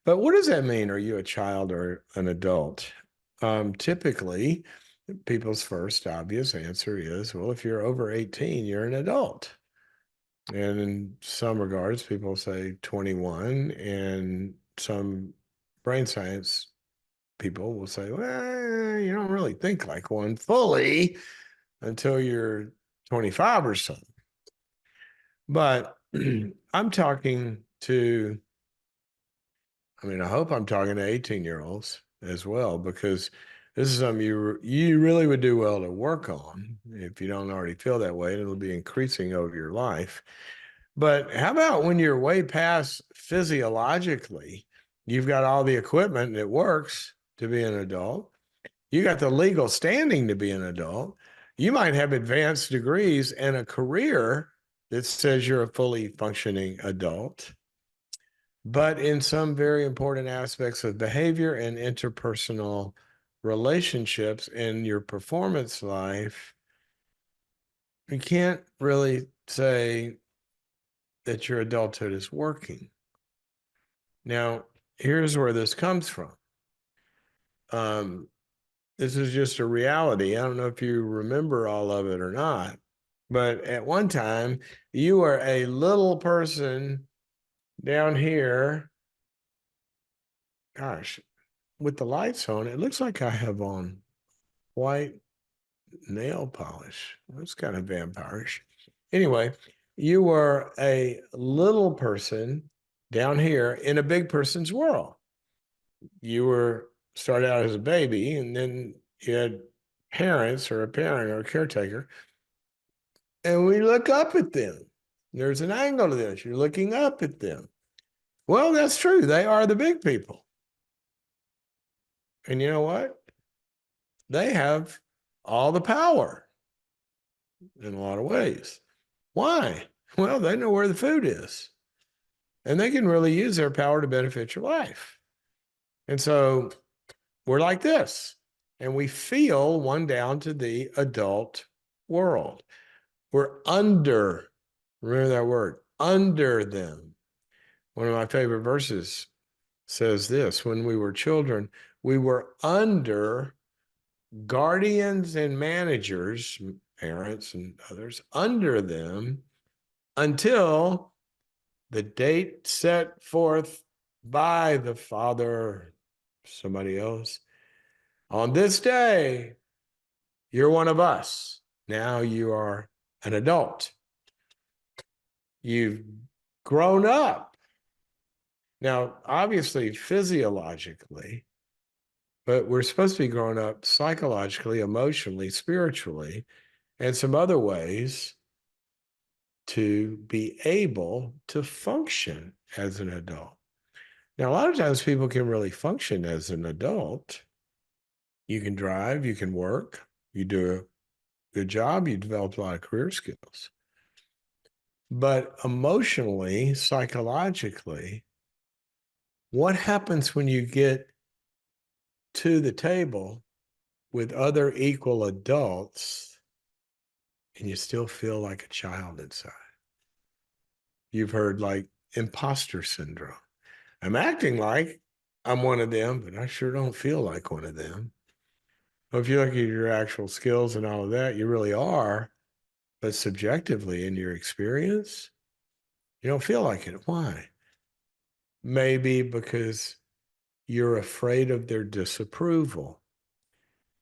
But what does that mean? Are you a child or an adult? Typically, people's first obvious answer is, well, if you're over 18, you're an adult. And in some regards, people say 21, and some brain science people will say, well, you don't really think like one fully until you're 25 or so. But I'm talking to, I mean, I hope I'm talking to 18-year-olds as well, because this is something you really would do well to work on if you don't already feel that way, and it'll be increasing over your life. But how about when you're way past physiologically, you've got all the equipment and it works to be an adult. You got the legal standing to be an adult. You might have advanced degrees and a career that says you're a fully functioning adult. But in some very important aspects of behavior and interpersonal relationships in your performance life, you can't really say that your adulthood is working. Now, here's where this comes from. Um, this is just a reality. I don't know if you remember all of it or not, but at one time, you were a little person down here. Gosh, with the lights on, it looks like I have on white nail polish. That's kind of vampirish. Anyway, you were a little person down here in a big person's world. You were started out as a baby, and then you had parents or a parent or a caretaker, and we look up at them. There's an angle to this. You're looking up at them. Well, that's true. They are the big people. And you know what? They have all the power in a lot of ways. Why? Well, they know where the food is, and they can really use their power to benefit your life. And so we're like this, and we feel one down to the adult world. We're under, remember that word, under them. One of my favorite verses says this: when we were children, we were under guardians and managers, parents and others, under them until the date set forth by the father, somebody else. On this day, you're one of us. Now you are an adult. You've grown up. Now, obviously, physiologically, but we're supposed to be growing up psychologically, emotionally, spiritually, and some other ways to be able to function as an adult. Now, a lot of times people can really function as an adult. You can drive, you can work, you do a good job, you develop a lot of career skills. But emotionally, psychologically, what happens when you get to the table with other equal adults and you still feel like a child inside? You've heard like imposter syndrome. I'm acting like I'm one of them, but I sure don't feel like one of them. Well, if you look at your actual skills and all of that, you really are, but subjectively in your experience, you don't feel like it. Why? Maybe because you're afraid of their disapproval.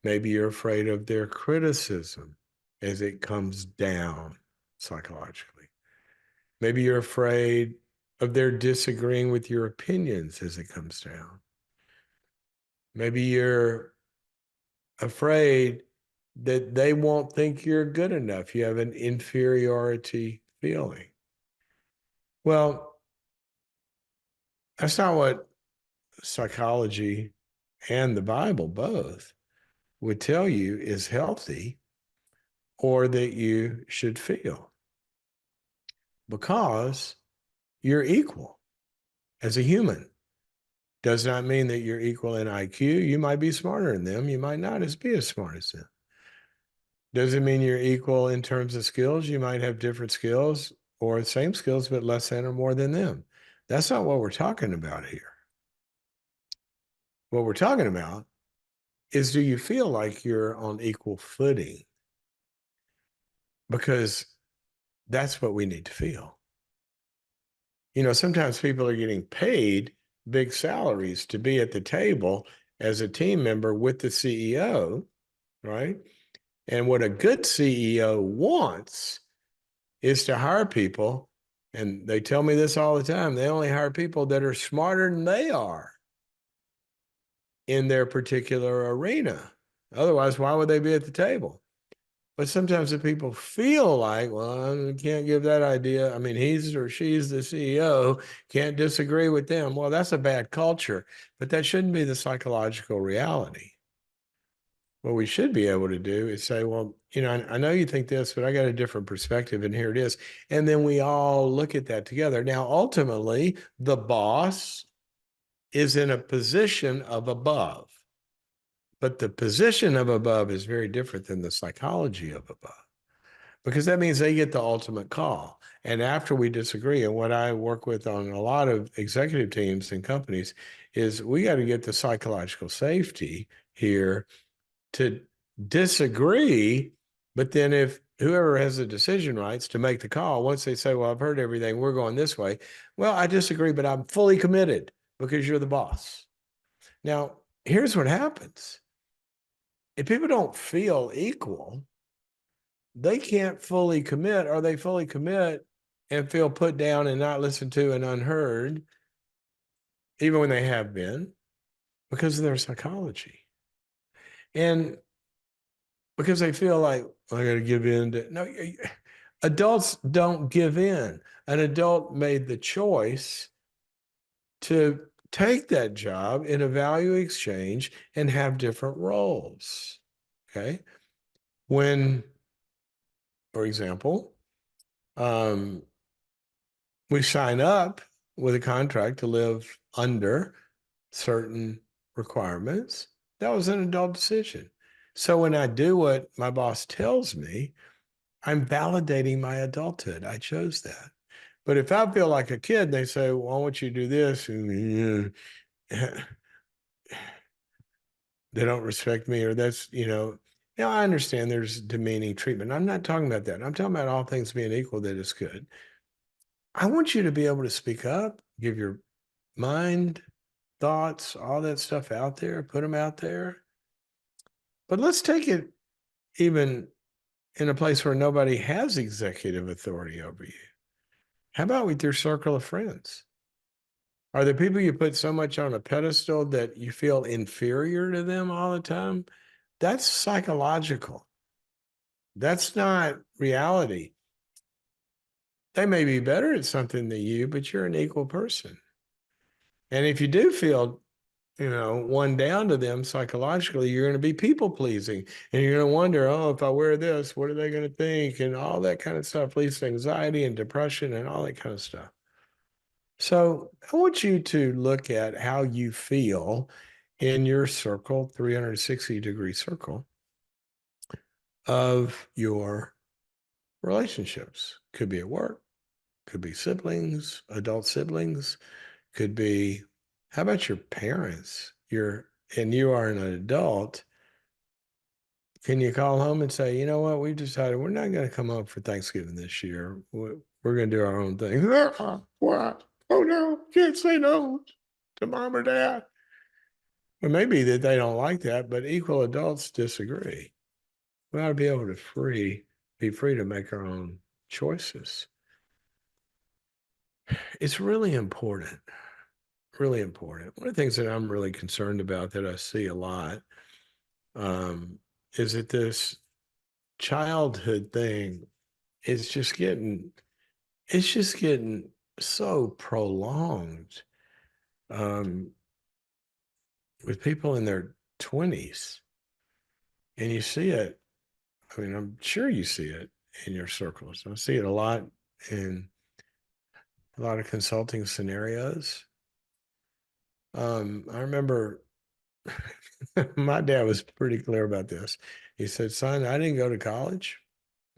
Maybe you're afraid of their criticism as it comes down psychologically. Maybe you're afraid of their disagreeing with your opinions as it comes down. Maybe you're afraid that they won't think you're good enough. You have an inferiority feeling. Well, that's not what psychology and the Bible both would tell you is healthy or that you should feel, because you're equal as a human. Does not mean that you're equal in IQ. You might be smarter than them. You might not be as smart as them. Doesn't mean you're equal in terms of skills. You might have different skills or same skills, but less than or more than them. That's not what we're talking about here. What we're talking about is, do you feel like you're on equal footing? Because that's what we need to feel. Sometimes people are getting paid big salaries to be at the table as a team member with the CEO, right? And what a good CEO wants is to hire people, and they tell me this all the time, they only hire people that are smarter than they are in their particular arena. Otherwise, why would they be at the table? But sometimes the people feel like, well, I can't give that idea. I mean, he's or she's the CEO, can't disagree with them. Well, that's a bad culture, but that shouldn't be the psychological reality. What we should be able to do is say, well, I know you think this, but I got a different perspective, and here it is. And then we all look at that together. Now, ultimately, the boss is in a position of above, but the position of above is very different than the psychology of above, because that means they get the ultimate call. And after we disagree, and what I work with on a lot of executive teams and companies is, we got to get the psychological safety here to disagree. But then if whoever has the decision rights to make the call, once they say, well, I've heard everything, we're going this way. Well, I disagree, but I'm fully committed because you're the boss. Now, here's what happens. If people don't feel equal, they can't fully commit, or they fully commit and feel put down and not listened to and unheard, even when they have been, because of their psychology. And because they feel like, I got to give in to, no, adults don't give in. An adult made the choice to take that job in a value exchange and have different roles. Okay. When, for example, um, we sign up with a contract to live under certain requirements, that was an adult decision. So when I do what my boss tells me, I'm validating my adulthood. I chose that. But if I feel like a kid, they say, well, I want you to do this, and they don't respect me, or that's, now I understand there's demeaning treatment. I'm not talking about that. I'm talking about all things being equal, that is good. I want you to be able to speak up, give your mind, thoughts, all that stuff out there, put them out there. But let's take it even in a place where nobody has executive authority over you. How about with your circle of friends? Are there people you put so much on a pedestal that you feel inferior to them all the time? That's psychological. That's not reality. They may be better at something than you, but you're an equal person. And if you do feel, one down to them psychologically, you're going to be people pleasing, and you're going to wonder, oh, if I wear this, what are they going to think? And all that kind of stuff leads to anxiety and depression and all that kind of stuff. So I want you to look at how you feel in your circle, 360-degree circle of your relationships. Could be at work, could be siblings, adult siblings, could be, how about your parents? And you are an adult. Can you call home and say, you know what, we've decided we're not going to come home for Thanksgiving this year. We're going to do our own thing. What? Oh no, can't say no to mom or dad. Well, maybe that they don't like that, but equal adults disagree. We ought to be able to be free to make our own choices. It's really important, really important. One of the things that I'm really concerned about, that I see a lot, um, is that this childhood thing is just getting so prolonged, um, with people in their 20s. And you see it, I mean, I'm sure you see it in your circles. I see it a lot in a lot of consulting scenarios. I remember my dad was pretty clear about this. He said, son, I didn't go to college.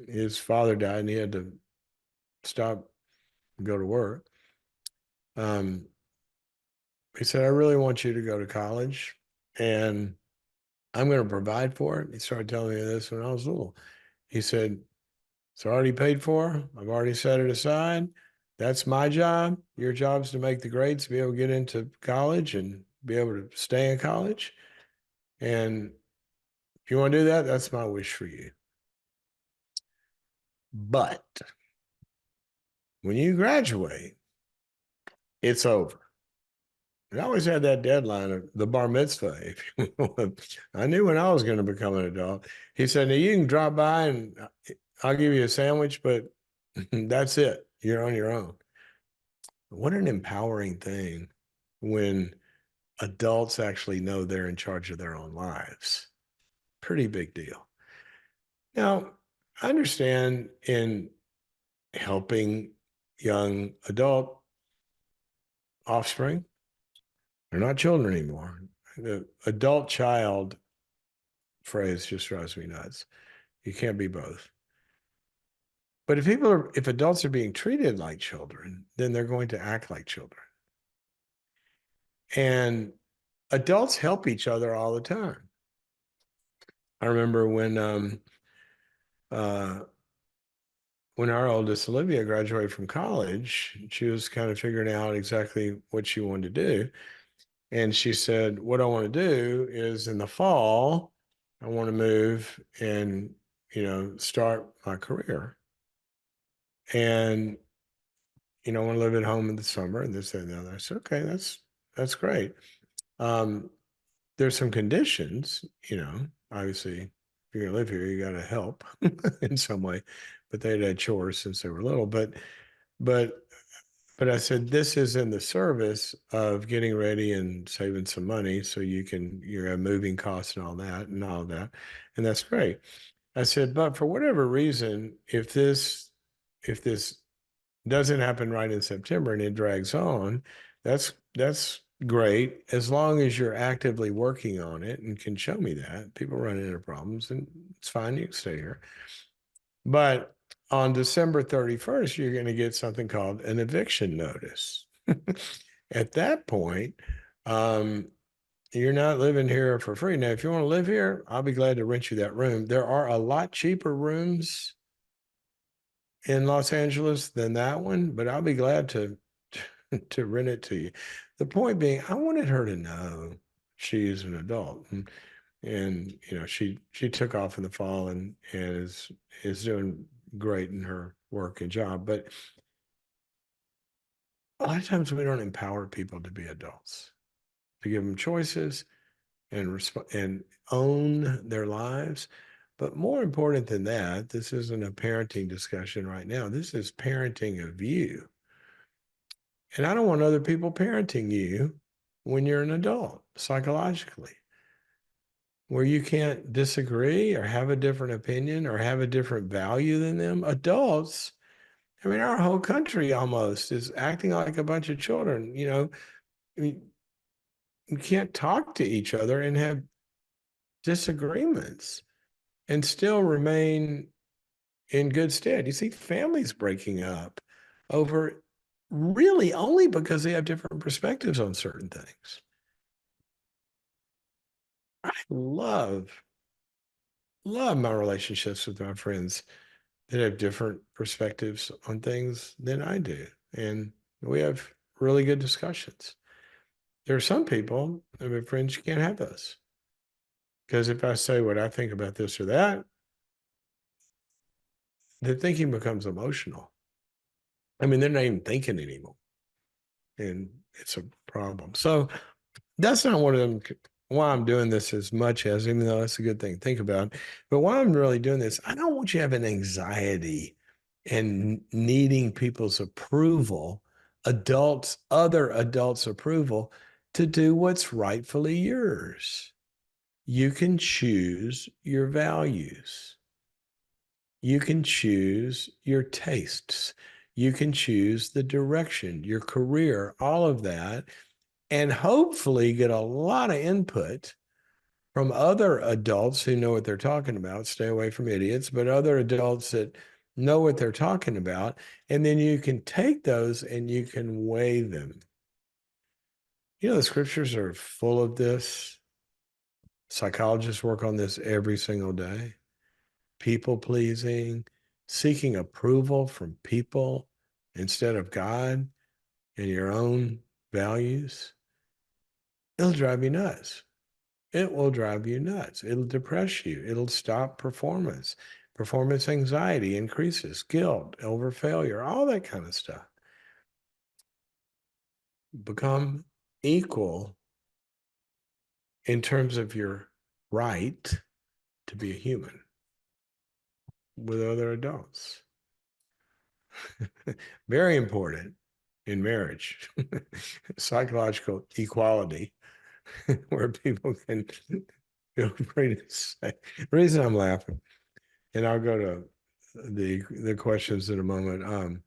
His father died and he had to stop and go to work. Um, he said, I really want you to go to college. and I'm going to provide for it. He started telling me this when I was little. He said, it's already paid for. I've already set it aside. That's my job. Your job is to make the grades, be able to get into college and be able to stay in college. And if you want to do that, that's my wish for you. But when you graduate, it's over. I always had that deadline of the bar mitzvah. I knew when I was going to become an adult. He said, now you can drop by and I'll give you a sandwich, but that's it. You're on your own. What an empowering thing when adults actually know they're in charge of their own lives. Pretty big deal. Now, I understand in helping young adult offspring, they're not children anymore. The adult child phrase just drives me nuts. You can't be both. But if adults are being treated like children, then they're going to act like children. And adults help each other all the time. I remember uh, when our oldest Olivia graduated from college, she was kind of figuring out exactly what she wanted to do. And she said, what I want to do is in the fall, I want to move and, start my career. And, I want to live at home in the summer and this, that, and the other. I said, okay, that's great. Um, there's some conditions, obviously, if you're going to live here, you got to help in some way. But they'd had chores since they were little. But I said, this is in the service of getting ready and saving some money so you have moving costs and all that. And that's great. I said, but for whatever reason, if this doesn't happen right in September and it drags on, that's great as long as you're actively working on it and can show me that. People run into problems and it's fine, you can stay here. But on December 31st, you're going to get something called an eviction notice. At that point, you're not living here for free. Now, if you want to live here, I'll be glad to rent you that room. There are a lot cheaper rooms in Los Angeles than that one, but I'll be glad to rent it to you. The point being, I wanted her to know she is an adult, and she took off in the fall and is doing great in her work and job. But a lot of times we don't empower people to be adults, to give them choices and own their lives. But more important than that, this isn't a parenting discussion right now. This is parenting of you. And I don't want other people parenting you when you're an adult psychologically, where you can't disagree or have a different opinion or have a different value than them. Adults, I mean, our whole country almost is acting like a bunch of children. I mean, you can't talk to each other and have disagreements and still remain in good stead. You see families breaking up over really only because they have different perspectives on certain things. I love my relationships with my friends that have different perspectives on things than I do. And we have really good discussions. There are some people, I mean, friends, you can't have those. Because if I say what I think about this or that, the thinking becomes emotional. I mean, they're not even thinking anymore. And it's a problem. So that's not one of them why I'm doing this as much as, even though that's a good thing to think about. But why I'm really doing this, I don't want you having anxiety and needing people's approval, other adults' approval to do what's rightfully yours. You can choose your values. You can choose your tastes. You can choose the direction, your career, all of that, and hopefully get a lot of input from other adults who know what they're talking about. Stay away from idiots, but other adults that know what they're talking about. And then you can take those and you can weigh them. The scriptures are full of this. Psychologists work on this every single day. People pleasing, seeking approval from people instead of God and your own values. It'll drive you nuts. It will drive you nuts. It'll depress you. It'll stop performance. Performance anxiety increases, guilt over failure, all that kind of stuff. Become equal in terms of your right to be a human with other adults. Very important in marriage. Psychological equality, where people can feel free to say. The reason I'm laughing, and I'll go to the questions in a moment.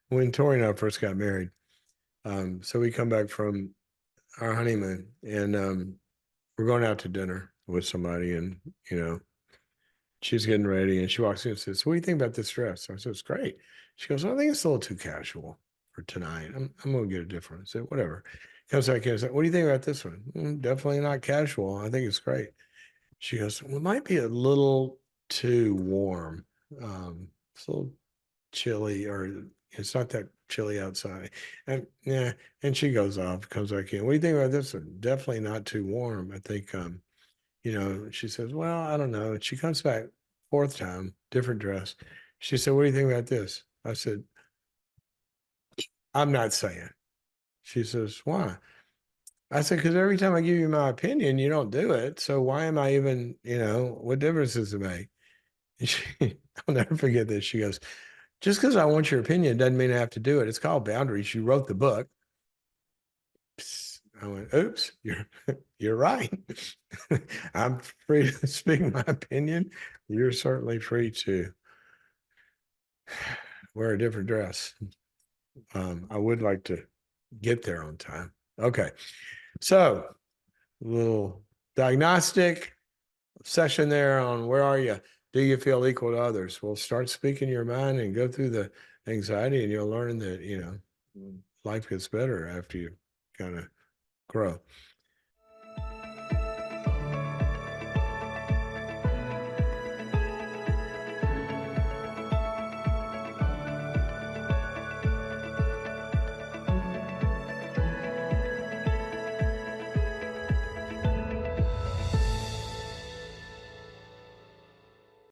When Tori and I first got married, so we come back from our honeymoon, and we're going out to dinner with somebody, and you know, she's getting ready, and she walks in and says, "What do you think about this dress?" I said, "It's great." She goes, "I think it's a little too casual for tonight. I'm gonna get a different." I said, "Whatever." Comes back in and said, "What do you think about this one?" Definitely not casual. I think it's great. She goes, "Well, it might be a little too warm. It's a little chilly, or it's not that chilly outside." And yeah, and she goes off, comes back in. "What do you think about this one?" "Definitely not too warm. I think she says, "Well, I don't know." And she comes back fourth time, different dress. She said, "What do you think about this?" I said, "I'm not saying." She says, "Why?" I said, "Because every time I give you my opinion, you don't do it. So why am I even, what difference does it make?" And I'll never forget this. She goes, "Just because I want your opinion doesn't mean I have to do it. It's called boundaries. You wrote the book." I went, "Oops, you're right. I'm free to speak my opinion. You're certainly free to wear a different dress." I would like to get there on time. Okay, so a little diagnostic session there on where are you? Do you feel equal to others? Well, start speaking your mind and go through the anxiety, and you'll learn that life gets better after you kind of grow.